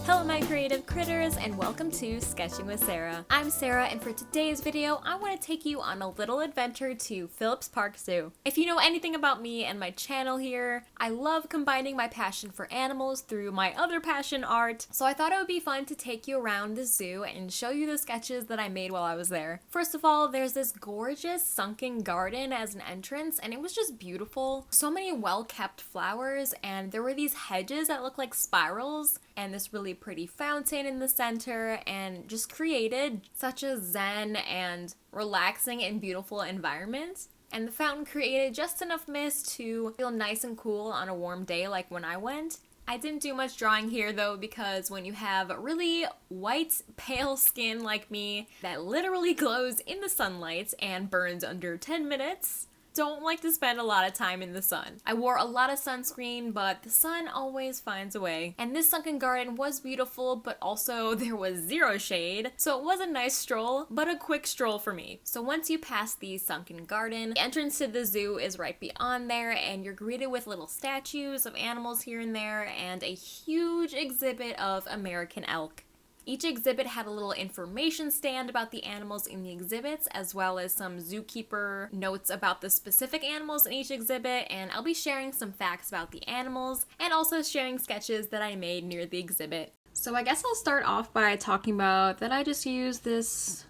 Hello my creative critters and welcome to Sketching with Sarah. I'm Sarah and for today's video I want to take you on a little adventure to Phillips Park Zoo. If you know anything about me and my channel here, I love combining my passion for animals through my other passion, art, so I thought it would be fun to take you around the zoo and show you the sketches that I made while I was there. First of all, there's this gorgeous sunken garden as an entrance and it was just beautiful. So many well-kept flowers and there were these hedges that look like spirals and this really pretty fountain in the center, and just created such a zen and relaxing and beautiful environment. And the fountain created just enough mist to feel nice and cool on a warm day like when I went. I didn't do much drawing here though because when you have really white, pale skin like me that literally glows in the sunlight and burns under 10 minutes, don't like to spend a lot of time in the sun. I wore a lot of sunscreen, but the sun always finds a way. And this sunken garden was beautiful, but also there was zero shade, so it was a nice stroll, but a quick stroll for me. So once you pass the sunken garden, the entrance to the zoo is right beyond there, and you're greeted with little statues of animals here and there, and a huge exhibit of American elk. Each exhibit had a little information stand about the animals in the exhibits, as well as some zookeeper notes about the specific animals in each exhibit, and I'll be sharing some facts about the animals, and also sharing sketches that I made near the exhibit. So I guess I'll start off by talking about that I just used this,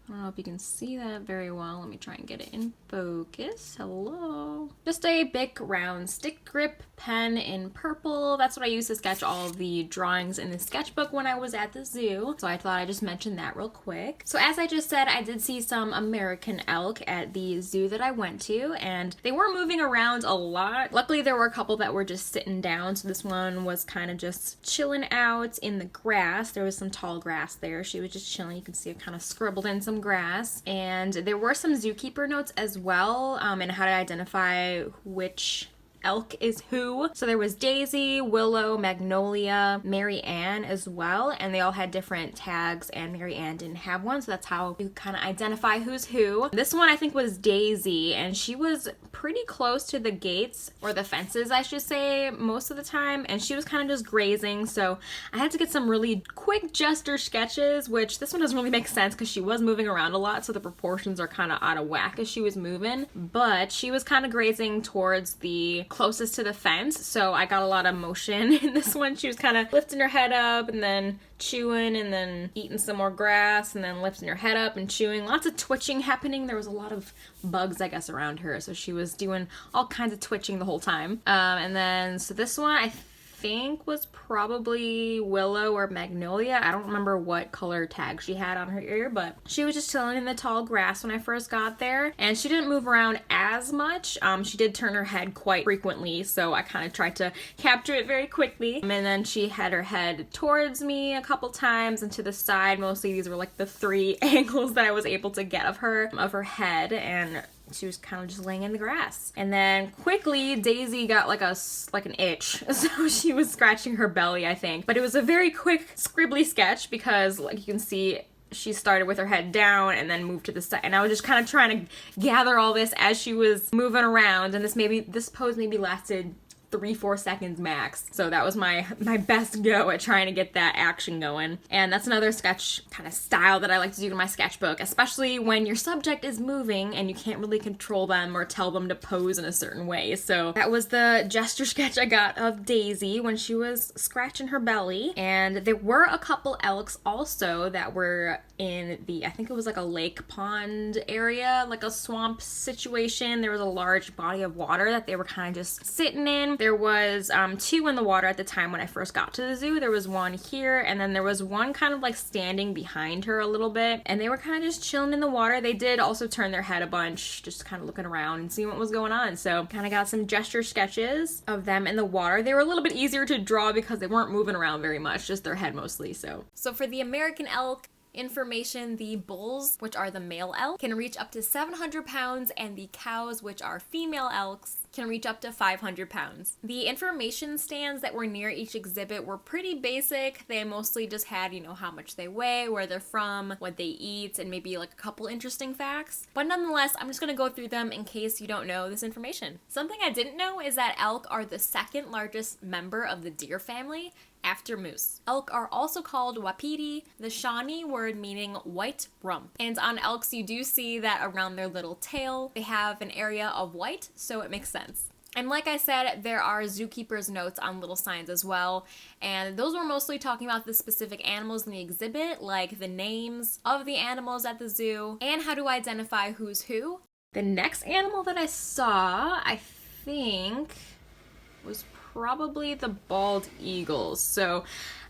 I don't know if you can see that very well. Let me try and get it in focus. Hello. Just a big round stick grip pen in purple. That's what I used to sketch all of the drawings in the sketchbook when I was at the zoo. So I thought I'd just mention that real quick. So as I just said, I did see some American elk at the zoo that I went to, and they were moving around a lot. Luckily, there were a couple that were just sitting down. So this one was kind of just chilling out in the grass. There was some tall grass there. She was just chilling. You can see it kind of scribbled in some grass, and there were some zookeeper notes as well, and how to identify which elk is who. So there was Daisy, Willow, Magnolia, Mary Ann as well, and they all had different tags, and Mary Ann didn't have one, so that's how you kind of identify who's who. This one I think was Daisy, and she was pretty close to the gates, or the fences I should say, most of the time, and she was kind of just grazing, so I had to get some really quick gesture sketches, which this one doesn't really make sense because she was moving around a lot, so the proportions are kind of out of whack as she was moving, but she was kind of grazing towards the closest to the fence, so I got a lot of motion in this one. She was kind of lifting her head up and then chewing and then eating some more grass and then lifting her head up and chewing. Lots of twitching happening. There was a lot of bugs, I guess, around her, so she was doing all kinds of twitching the whole time. And then, so this one I think was probably Willow or Magnolia. I don't remember what color tag she had on her ear, but she was just chilling in the tall grass when I first got there, and she didn't move around as much. She did turn her head quite frequently, so I kind of tried to capture it very quickly. And then she had her head towards me a couple times and to the side. Mostly these were like the 3 angles that I was able to get of her head, and she was kind of just laying in the grass. And then quickly Daisy got like an itch, so she was scratching her belly, I think. But it was a very quick scribbly sketch because, like you can see, she started with her head down and then moved to the side, and I was just kind of trying to gather all this as she was moving around, and this pose maybe lasted 3-4 seconds max. So that was my best go at trying to get that action going. And that's another sketch kind of style that I like to do in my sketchbook, especially when your subject is moving and you can't really control them or tell them to pose in a certain way. So that was the gesture sketch I got of Daisy when she was scratching her belly. And there were a couple elks also that were in I think it was like a lake pond area, like a swamp situation. There was a large body of water that they were kind of just sitting in. There was 2 in the water at the time when I first got to the zoo. There was one here, and then there was one kind of like standing behind her a little bit, and they were kind of just chilling in the water. They did also turn their head a bunch, just kind of looking around and seeing what was going on. So kind of got some gesture sketches of them in the water. They were a little bit easier to draw because they weren't moving around very much, just their head mostly. So for the American elk information, the bulls, which are the male elk, can reach up to 700 pounds, and the cows, which are female elks, can reach up to 500 pounds. The information stands that were near each exhibit were pretty basic. They mostly just had, how much they weigh, where they're from, what they eat, and maybe like a couple interesting facts. But nonetheless, I'm just gonna go through them in case you don't know this information. Something I didn't know is that elk are the second largest member of the deer family after moose. Elk are also called wapiti, the Shawnee word meaning white rump. And on elks, you do see that around their little tail, they have an area of white, so it makes sense. And like I said, there are zookeeper's notes on little signs as well, and those were mostly talking about the specific animals in the exhibit, like the names of the animals at the zoo, and how to identify who's who. The next animal that I saw, I think, was probably the bald eagles.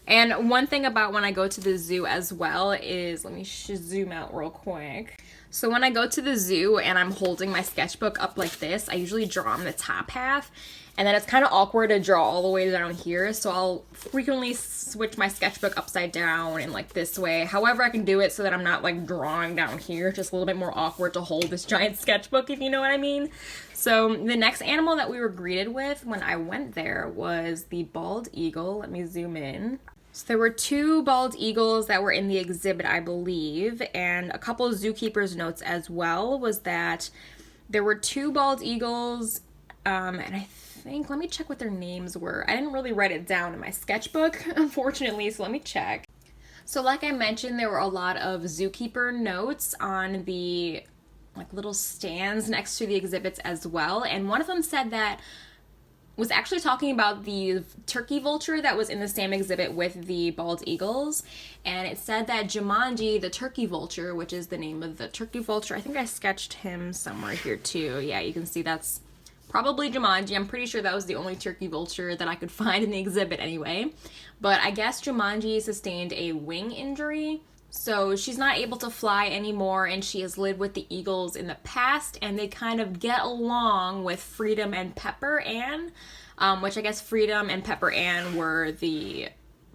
And one thing about when I go to the zoo as well is, let me zoom out real quick. So when I go to the zoo and I'm holding my sketchbook up like this, I usually draw on the top half, and then it's kind of awkward to draw all the way down here, so I'll frequently switch my sketchbook upside down and like this way. However I can do it so that I'm not like drawing down here. It's just a little bit more awkward to hold this giant sketchbook, if you know what I mean. So the next animal that we were greeted with when I went there was the bald eagle. Let me zoom in. So there were 2 bald eagles that were in the exhibit, I believe, and a couple of zookeeper's notes as well was that there were 2 bald eagles, and I think, let me check what their names were. I didn't really write it down in my sketchbook, unfortunately, so let me check. So like I mentioned, there were a lot of zookeeper notes on the little stands next to the exhibits as well, and one of them said that was actually talking about the turkey vulture that was in the same exhibit with the bald eagles, and it said that Jumanji, the turkey vulture, which is the name of the turkey vulture, I think I sketched him somewhere here too. Yeah, you can see that's probably Jumanji. I'm pretty sure that was the only turkey vulture that I could find in the exhibit anyway, but I guess Jumanji sustained a wing injury, so she's not able to fly anymore, and she has lived with the eagles in the past, and they kind of get along with Freedom and Pepper Ann, which I guess Freedom and Pepper Ann were the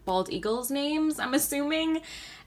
bald eagles' names, I'm assuming.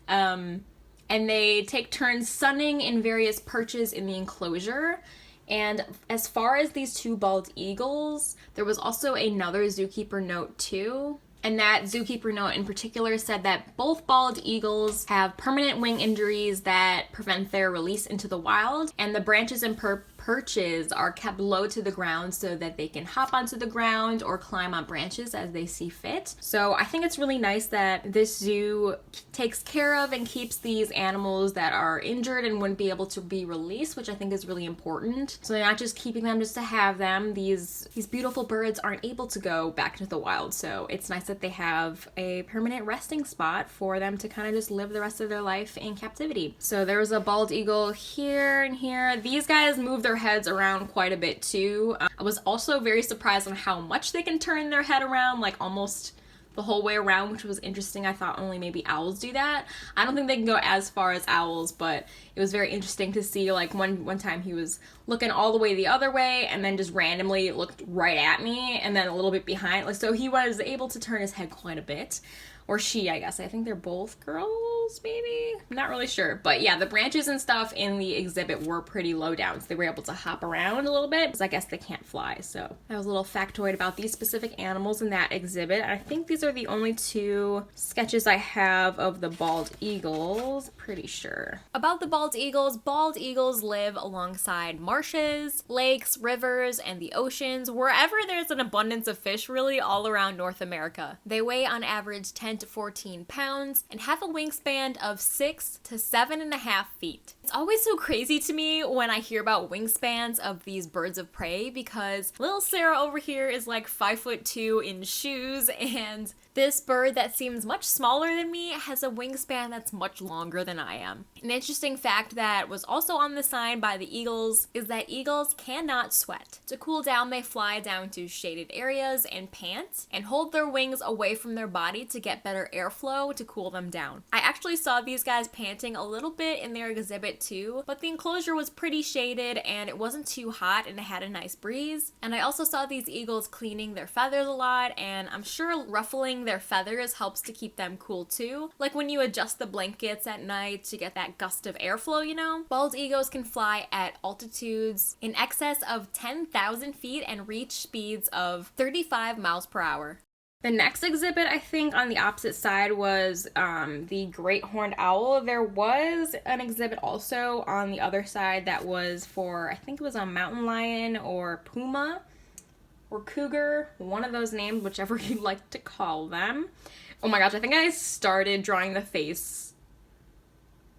And they take turns sunning in various perches in the enclosure. And as far as these 2 bald eagles, there was also another zookeeper note too. And that zookeeper note in particular said that both bald eagles have permanent wing injuries that prevent their release into the wild, and the branches and perches are kept low to the ground so that they can hop onto the ground or climb on branches as they see fit. So I think it's really nice that this zoo takes care of and keeps these animals that are injured and wouldn't be able to be released, which I think is really important. So they're not just keeping them just to have them. These beautiful birds aren't able to go back into the wild, so it's nice that they have a permanent resting spot for them to kind of just live the rest of their life in captivity. So there was a bald eagle here and here. These guys move their heads around quite a bit too. I was also very surprised on how much they can turn their head around, like almost the whole way around, which was interesting. I thought only maybe owls do that. I don't think they can go as far as owls, but it was very interesting to see. Like one time he was looking all the way the other way and then just randomly looked right at me and then a little bit behind. Like, so he was able to turn his head quite a bit. Or she, I guess. I think they're both girls, maybe? I'm not really sure. But yeah, the branches and stuff in the exhibit were pretty low down, so they were able to hop around a little bit, because I guess they can't fly. So that was a little factoid about these specific animals in that exhibit. I think these are the only 2 sketches I have of the bald eagles, pretty sure. About the bald eagles live alongside marshes, lakes, rivers, and the oceans, wherever there's an abundance of fish, really, all around North America. They weigh on average 10 to 14 pounds and have a wingspan of 6 to 7.5 feet. It's always so crazy to me when I hear about wingspans of these birds of prey, because little Sarah over here is like 5'2" in shoes, and this bird that seems much smaller than me has a wingspan that's much longer than I am. An interesting fact that was also on the sign by the eagles is that eagles cannot sweat. To cool down, they fly down to shaded areas and pant and hold their wings away from their body to get better airflow to cool them down. I actually saw these guys panting a little bit in their exhibit too, but the enclosure was pretty shaded and it wasn't too hot and it had a nice breeze. And I also saw these eagles cleaning their feathers a lot, and I'm sure ruffling ruffling their feathers helps to keep them cool too. Like when you adjust the blankets at night to get that gust of airflow, you know? Bald eagles can fly at altitudes in excess of 10,000 feet and reach speeds of 35 miles per hour. The next exhibit, I think, on the opposite side was the great horned owl. There was an exhibit also on the other side that was for, I think it was a mountain lion or puma or cougar, one of those names, whichever you'd like to call them. Oh my gosh, I think I started drawing the face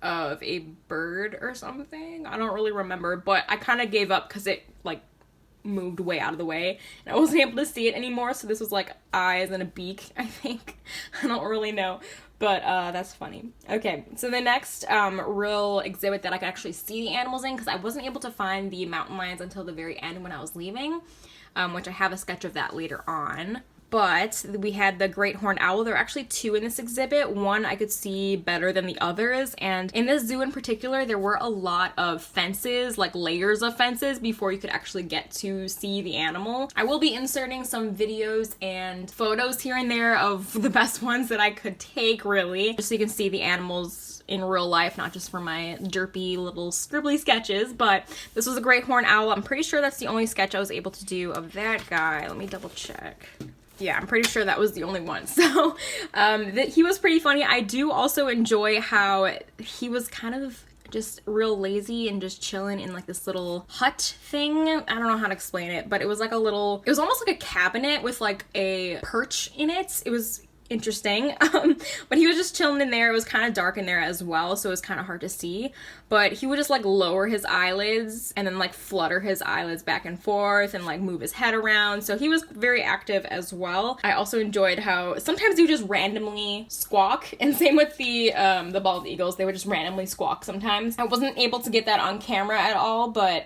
of a bird or something. I don't really remember, but I kind of gave up because it, like, moved way out of the way and I wasn't able to see it anymore, so this was like eyes and a beak, I think. I don't really know, but that's funny. Okay, so the next real exhibit that I could actually see the animals in, because I wasn't able to find the mountain lions until the very end when I was leaving, which I have a sketch of that later on. But we had the great horned owl. There are actually two in this exhibit. One I could see better than the others. And in this zoo in particular, there were a lot of fences, like layers of fences, before you could actually get to see the animal. I will be inserting some videos and photos here and there of the best ones that I could take, really, just so you can see the animals in real life, not just for my derpy little scribbly sketches. But this was a great horned owl. I'm pretty sure that's the only sketch I was able to do of that guy. Let me double check. Yeah, I'm pretty sure that was the only one. So he was pretty funny. I do also enjoy how he was kind of just real lazy and just chilling in like this little hut thing. I don't know how to explain it, but it was like a little, it was almost like a cabinet with like a perch in it. It was interesting. But he was just chilling in there. It was kind of dark in there as well, so it was kind of hard to see. But he would just like lower his eyelids and then like flutter his eyelids back and forth and like move his head around. So he was very active as well. I also enjoyed how sometimes he would just randomly squawk, and same with the bald eagles. They would just randomly squawk sometimes. I wasn't able to get that on camera at all, but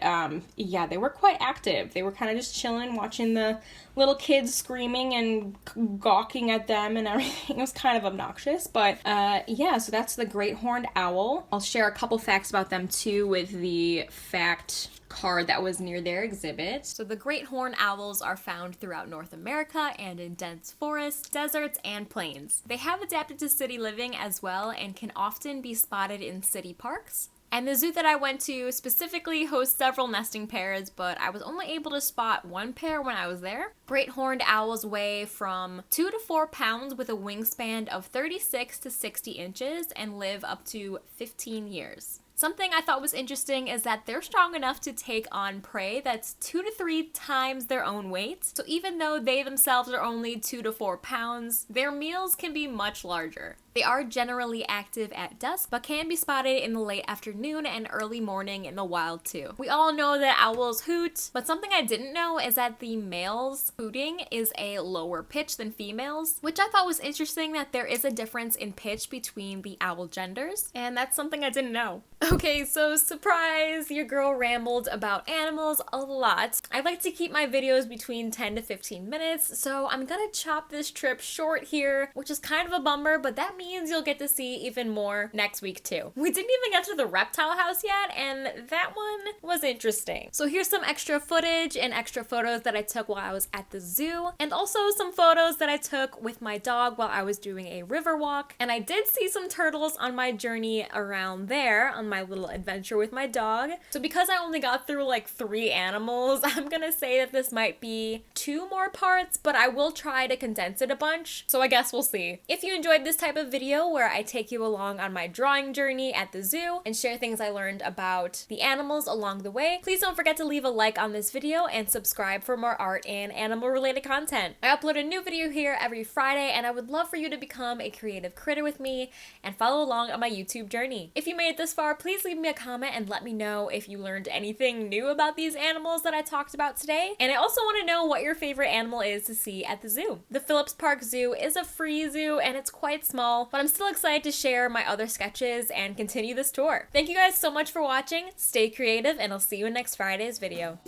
yeah, they were quite active. They were kind of just chilling, watching the little kids screaming and gawking at them and everything. It was kind of obnoxious, but yeah, so that's the great horned owl. I'll share a couple facts about them too with the fact card that was near their exhibit. So the great horned owls are found throughout North America and in dense forests, deserts, and plains. They have adapted to city living as well and can often be spotted in city parks. And the zoo that I went to specifically hosts several nesting pairs, but I was only able to spot one pair when I was there. Great horned owls weigh from 2 to 4 pounds with a wingspan of 36 to 60 inches and live up to 15 years. Something I thought was interesting is that they're strong enough to take on prey that's 2 to 3 times their own weight. So even though they themselves are only 2 to 4 pounds, their meals can be much larger. They are generally active at dusk, but can be spotted in the late afternoon and early morning in the wild too. We all know that owls hoot, but something I didn't know is that the males' hooting is a lower pitch than females, which I thought was interesting, that there is a difference in pitch between the owl genders, and that's something I didn't know. Okay, so surprise, your girl rambled about animals a lot. I like to keep my videos between 10 to 15 minutes, so I'm gonna chop this trip short here, which is kind of a bummer, but that means you'll get to see even more next week too. We didn't even get to the reptile house yet, and that one was interesting. So here's some extra footage and extra photos that I took while I was at the zoo, and also some photos that I took with my dog while I was doing a river walk. And I did see some turtles on my journey around there on my little adventure with my dog. So because I only got through like 3 animals, I'm gonna say that this might be 2 more parts, but I will try to condense it a bunch, so I guess we'll see. If you enjoyed this type of video where I take you along on my drawing journey at the zoo and share things I learned about the animals along the way, please don't forget to leave a like on this video and subscribe for more art and animal related content. I upload a new video here every Friday, and I would love for you to become a creative critter with me and follow along on my YouTube journey. If you made it this far, please leave me a comment and let me know if you learned anything new about these animals that I talked about today. And I also want to know what your favorite animal is to see at the zoo. The Phillips Park Zoo is a free zoo and it's quite small, but I'm still excited to share my other sketches and continue this tour. Thank you guys so much for watching. Stay creative, and I'll see you in next Friday's video.